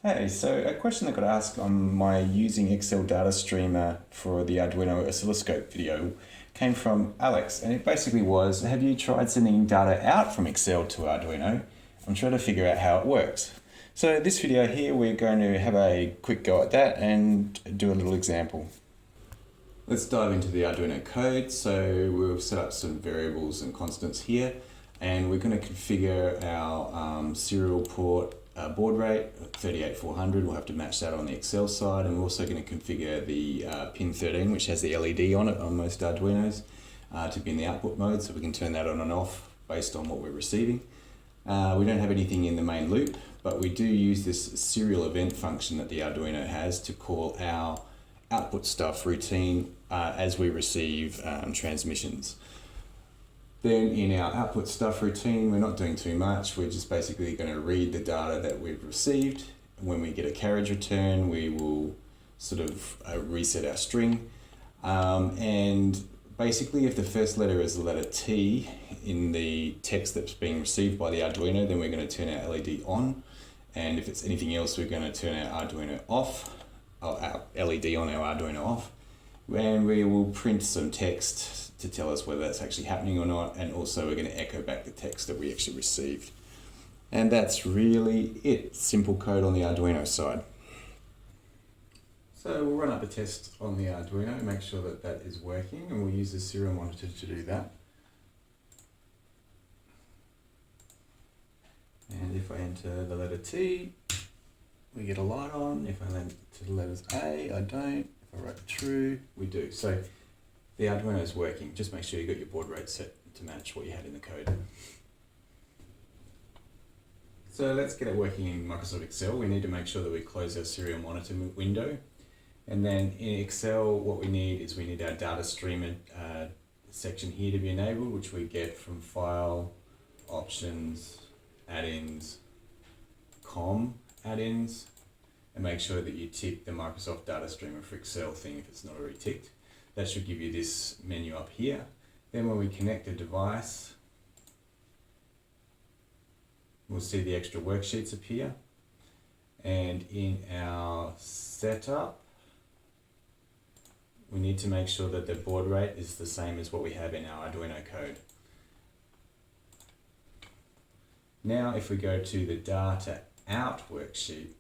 Hey, so a question I got asked on my using Excel data streamer for the Arduino oscilloscope video came from Alex, and it basically was, have you tried sending data out from Excel to Arduino? I'm trying to figure out how it works. So this video here, we're going to have a quick go at that and do a little example. Let's dive into the Arduino code. So we'll set up some variables and constants here, and we're going to configure our serial port baud rate 38400. We'll have to match that on the Excel side, and we're also going to configure the pin 13, which has the LED on it on most Arduinos, to be in the output mode, so we can turn that on and off based on what we're receiving. We don't have anything in the main loop, but we do use this serial event function that the Arduino has to call our output stuff routine as we receive transmissions. Then in our output stuff routine, we're not doing too much. We're just basically going to read the data that we've received. When we get a carriage return, we will sort of reset our string. And basically, if the first letter is the letter T in the text that's being received by the Arduino, then we're going to turn our LED on. And if it's anything else, we're going to turn our Arduino off, or our LED on our Arduino off. And we will print some text to tell us whether that's actually happening or not, and also we're going to echo back the text that we actually received. And that's really it. Simple code on the Arduino side. So we'll run up a test on the Arduino and make sure that that is working, and we'll use the serial monitor to do that. And if I enter the letter T, we get a light on. If I enter the letters A, I don't. If I write true, we do. So the Arduino is working. Just make sure you got your baud rate set to match what you had in the code. So let's get it working in Microsoft Excel. We need to make sure that we close our serial monitor window. And then in Excel, what we need is our data streamer section here to be enabled, which we get from File, Options, Add-ins, COM add-ins, and make sure that you tick the Microsoft Data Streamer for Excel thing if it's not already ticked. That should give you this menu up here. Then when we connect a device, we'll see the extra worksheets appear. And in our setup, we need to make sure that the baud rate is the same as what we have in our Arduino code. Now if we go to the data out worksheet,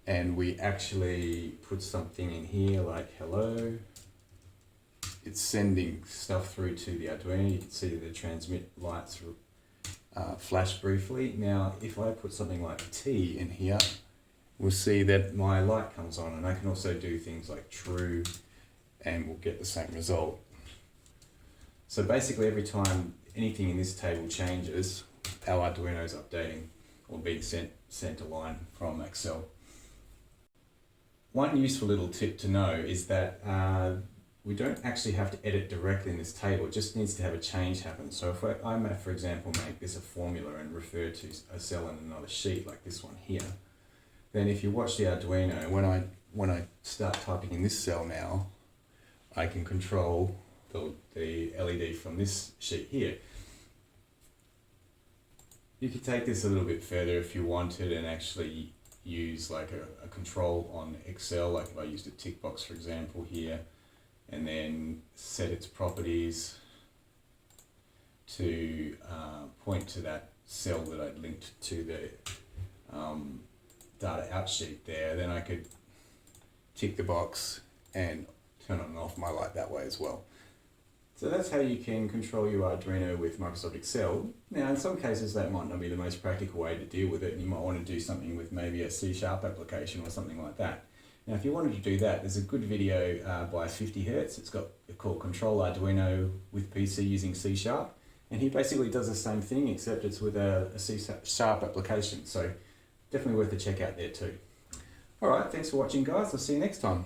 and we actually put something in here like hello, it's sending stuff through to the Arduino. You can see the transmit lights flash briefly. Now if I put something like T in here, we'll see that my light comes on, and I can also do things like true, and we'll get the same result. So basically every time anything in this table changes, our Arduino is updating or being sent a line from Excel. One useful little tip to know is that we don't actually have to edit directly in this table. It just needs to have a change happen. So if I may, for example, make this a formula and refer to a cell in another sheet like this one here, then if you watch the Arduino, when I start typing in this cell now, I can control the LED from this sheet here. You could take this a little bit further if you wanted and actually use like a control on Excel, like if I used a Checkbox for example here, and then set its properties to point to that cell that I'd linked to the data out sheet there, then I could tick the box and turn on and off my light that way as well. So that's how you can control your Arduino with Microsoft Excel. Now in some cases that might not be the most practical way to deal with it, and you might want to do something with maybe a C# application or something like that. Now if you wanted to do that, there's a good video by 50Hz. It's called Control Arduino with PC using C#, and he basically does the same thing except it's with a C# application. So definitely worth a check out there too. Alright, thanks for watching guys, I'll see you next time.